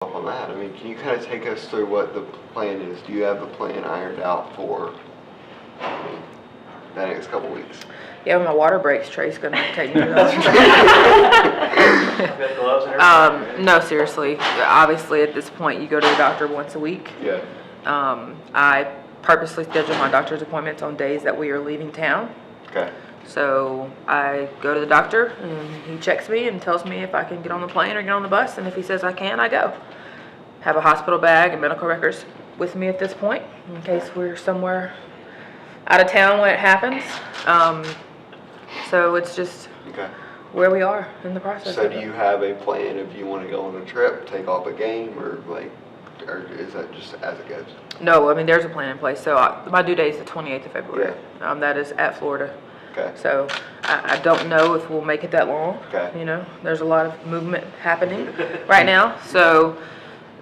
on that, I mean, can you kind of take us through what the plan is? Do you have the plan ironed out for the next couple weeks? Yeah, when my water breaks, Trey's gonna take me to the Got gloves and everything. No, seriously. Obviously, at this point, you go to the doctor once a week. Yeah. I purposely schedule my doctor's appointments on days that we are leaving town. Okay. So I go to the doctor, and he checks me and tells me if I can get on the plane or get on the bus, and if he says I can, I go. Have a hospital bag and medical records with me at this point, in case we're somewhere out of town when it happens. So it's just Okay. where we are in the process. So of do it. you have a plan if you want to go on a trip, take off a game, or is that just as it goes? No, I mean, there's a plan in place. So my due date is the 28th of February. That is at Florida. Okay. So I don't know if we'll make it that long. Okay. You know, there's a lot of movement happening right now. So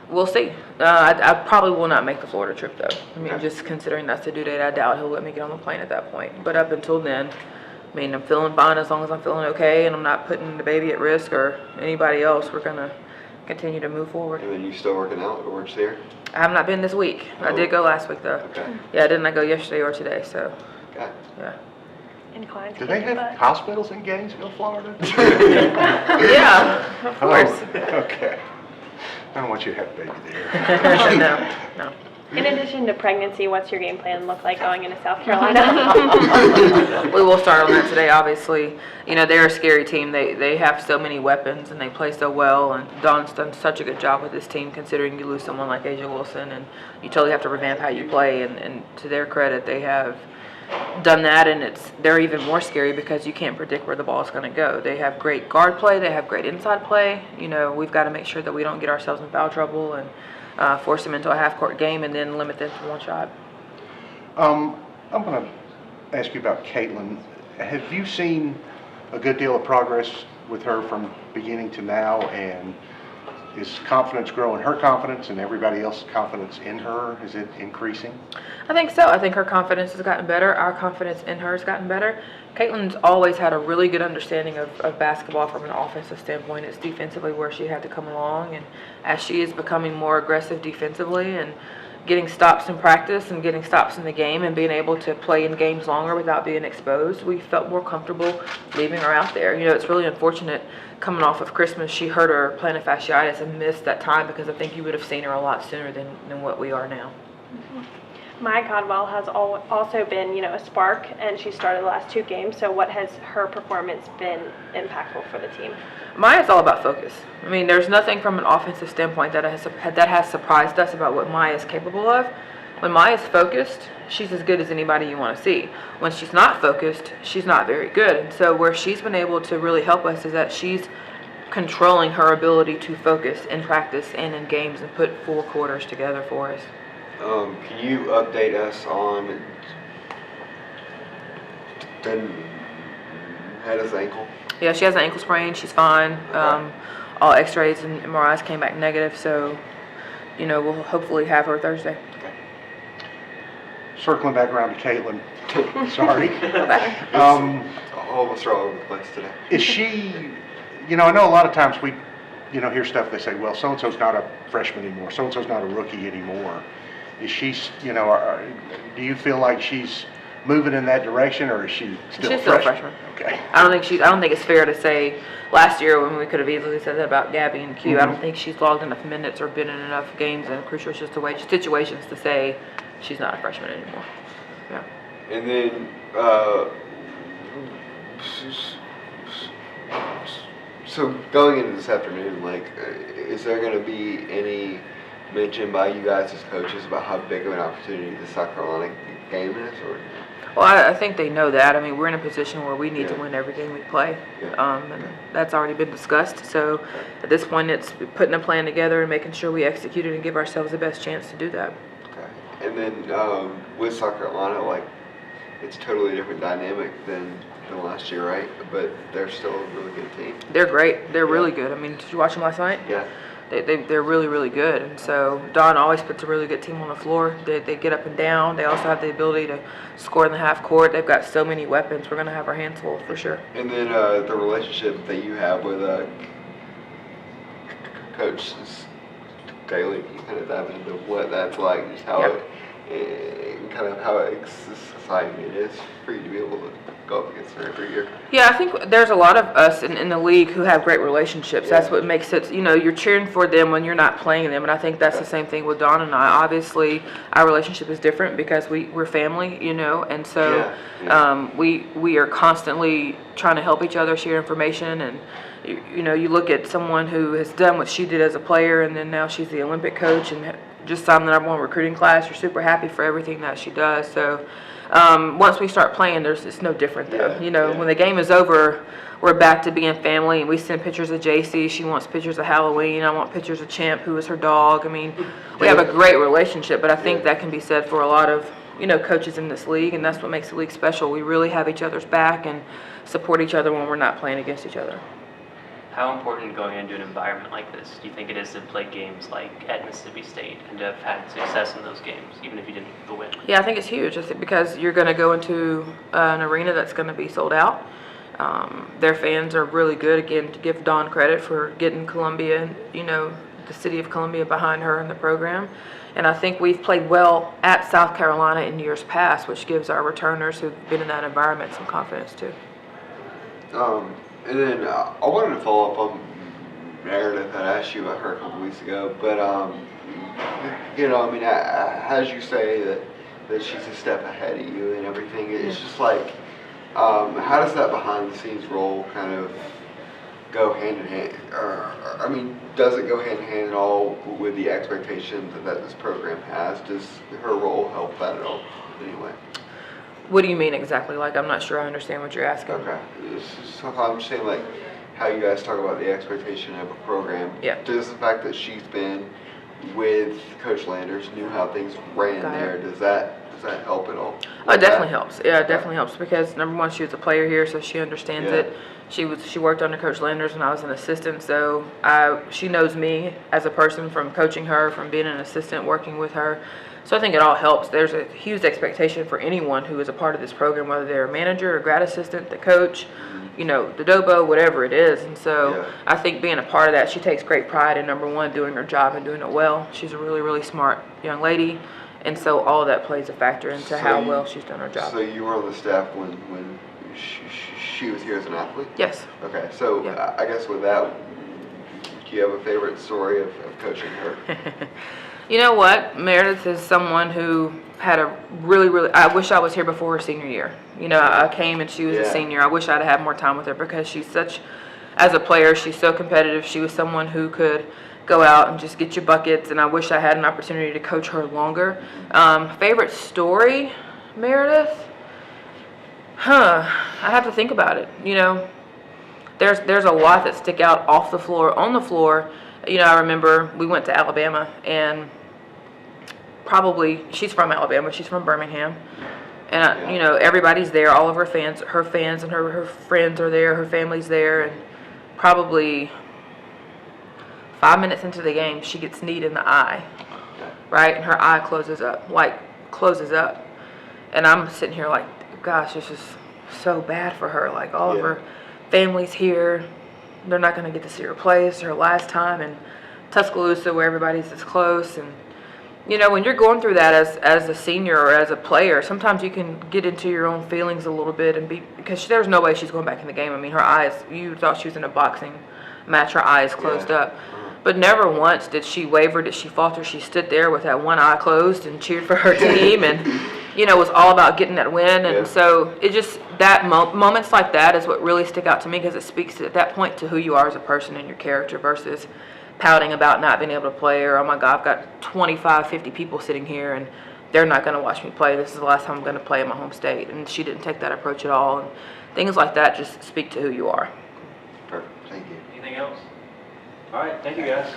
we'll see. I probably will not make the Florida trip, though. I mean, Okay. just considering that's the due date, I doubt he'll let me get on the plane at that point. But up until then, I mean, I'm feeling fine as long as I'm feeling okay and I'm not putting the baby at risk or anybody else. We're going to continue to move forward. And then you still working out, or weren't you there? I have not been this week. I did go last week, though. Okay. Yeah, I didn't go yesterday or today, so, Okay. yeah. Inclined to Do they kick the have butt. hospitals in Gainesville, Florida? Yeah, of course. Oh, okay. I don't want you to have a baby there. No. In addition to pregnancy, what's your game plan look like going into South Carolina? We will start on that today, obviously. You know, they're a scary team. They have so many weapons and they play so well. And Don's done such a good job with this team, considering you lose someone like Asia Wilson and you totally have to revamp how you play. And to their credit, they have done that, and they're even more scary because you can't predict where the ball is going to go. They have great guard play. They have great inside play. You know, we've got to make sure that we don't get ourselves in foul trouble and force them into a half-court game and then limit them to one shot. I'm going to ask you about Caitlin. Have you seen a good deal of progress with her from beginning to now, and is confidence growing? Her confidence and everybody else's confidence in her, is it increasing? I think so. I think her confidence has gotten better. Our confidence in her has gotten better. Caitlin's always had a really good understanding of basketball from an offensive standpoint. It's defensively where she had to come along, and as she is becoming more aggressive defensively and getting stops in practice and getting stops in the game and being able to play in games longer without being exposed, we felt more comfortable leaving her out there. You know, it's really unfortunate coming off of Christmas. She hurt her plantar fasciitis and missed that time because I think you would have seen her a lot sooner than what we are now. Maya Codwell has also been, you know, a spark, and she started the last two games. So what has her performance been impactful for the team? Maya's all about focus. I mean, there's nothing from an offensive standpoint that has surprised us about what Maya is capable of. When Maya's focused, she's as good as anybody you want to see. When she's not focused, she's not very good. And so where she's been able to really help us is that she's controlling her ability to focus in practice and in games and put full quarters together for us. Can you update us on Heda's ankle? Yeah, she has an ankle sprain. She's fine. Okay. All x-rays and MRIs came back negative, so, you know, we'll hopefully have her Thursday. Circling back around to Caitlin. Sorry. All of us are all over the place today. Is she, you know, I know a lot of times we, you know, hear stuff, they say, well, so-and-so's not a freshman anymore, so-and-so's not a rookie anymore. Is she, you know, do you feel like she's moving in that direction, or is she still She's a still a freshman? freshman. Okay. I don't think it's fair to say last year when we could have easily said that about Gabby and Q. I don't think she's logged enough minutes or been in enough games and crucial situations to say she's not a freshman anymore. Yeah. And then, so going into this afternoon, like, is there going to be any mention by you guys as coaches about how big of an opportunity the South Carolina game is, or? Well, I think they know that. I mean, we're in a position where we need to Yeah. win every game we play, Yeah. and that's already been discussed. So at this point, it's putting a plan together and making sure we execute it and give ourselves the best chance to do that. Okay. And then with South Carolina, like, it's a totally different dynamic than last year, right? But they're still a really good team. They're great. They're Yeah. really good. I mean, did you watch them last night? Yeah. They're really, really good. And so Don always puts a really good team on the floor. They get up and down. They also have the ability to score in the half court. They've got so many weapons. We're going to have our hands full for sure. And then the relationship that you have with Taylor, can you kind of dive into what that's like, just how Yep. and kind of how exciting it is for you to be able to go up against her every year? Yeah, I think there's a lot of us in the league who have great relationships. That's Yeah. what makes it, you're cheering for them when you're not playing them. And I think that's the same thing with Dawn and I. Obviously, our relationship is different because we're family, and so Yeah. we are constantly trying to help each other, share information. And, you look at someone who has done what she did as a player, and then now she's the Olympic coach and just signed the #1 recruiting class. You're super happy for everything that she does. So once we start playing, it's no different though. Yeah. When the game is over, we're back to being family, and we send pictures of JC. She wants pictures of Halloween. I want pictures of Champ, who is her dog. I mean, we have a great relationship, but I think that can be said for a lot of, coaches in this league, and that's what makes the league special. We really have each other's back and support each other when we're not playing against each other. How important going into an environment like this do you think it is to play games like at Mississippi State and to have had success in those games, even if you didn't get the win? Yeah, I think it's huge. I think because you're going to go into an arena that's going to be sold out. Their fans are really good. Again, to give Dawn credit for getting Columbia, the city of Columbia behind her in the program. And I think we've played well at South Carolina in years past, which gives our returners who've been in that environment some confidence too. And then I wanted to follow up on Meredith. I asked you about her a couple weeks ago, but as you say that she's a step ahead of you and everything, it's just like, how does that behind the scenes role kind of go hand in hand? Does it go hand in hand at all with the expectations that this program has? Does her role help that at all anyway? What do you mean exactly? Like, I'm not sure I understand what you're asking. Okay. So I'm just saying, like, how you guys talk about the expectation of a program. Yeah. Does the fact that she's been with Coach Landers, knew how things ran Got it. there, does that help at all? Oh, it definitely helps. Yeah, it definitely helps because #1, she was a player here, so she understands Yeah. it. She worked under Coach Landers when I was an assistant, so she knows me as a person from coaching her, from being an assistant, working with her. So I think it all helps. There's a huge expectation for anyone who is a part of this program, whether they're a manager, a grad assistant, the coach, the DOBO, whatever it is. And so Yeah. I think being a part of that, she takes great pride in #1, doing her job and doing it well. She's a really, really smart young lady. And so all of that plays a factor into how well she's done her job. So you were on the staff when she was here as an athlete? Yes. Okay, so Yeah. I guess with that, do you have a favorite story of coaching her? You know what? Meredith is someone who had a really, really, I wish I was here before her senior year. I came and she was a Yeah. senior. I wish I'd had more time with her because as a player, she's so competitive. She was someone who could go out and just get you buckets, and I wish I had an opportunity to coach her longer. Favorite story, Meredith? I have to think about it. There's a lot that stick out off the floor. On the floor, I remember we went to Alabama, and she's from Alabama. She's from Birmingham, and everybody's there. All of her fans and her friends are there. Her family's there, and probably 5 minutes into the game, she gets kneed in the eye, right? And her eye closes up, and I'm sitting here like, gosh, this is so bad for her. Like, all of her family's here. They're not going to get to see her play. It's her last time in Tuscaloosa where everybody's this close. And, when you're going through that as a senior or as a player, sometimes you can get into your own feelings a little bit because there's no way she's going back in the game. I mean, her eyes, you thought she was in a boxing match, her eyes closed up. But never once did she waver, did she falter. She stood there with that one eye closed and cheered for her team and, it was all about getting that win. And so it just, moments like that is what really stick out to me because it speaks at that point to who you are as a person and your character versus pouting about not being able to play or, oh my God, I've got 25, 50 people sitting here and they're not going to watch me play. This is the last time I'm going to play in my home state. And she didn't take that approach at all. And things like that just speak to who you are. Perfect, thank you. Anything else? All right, thank you guys.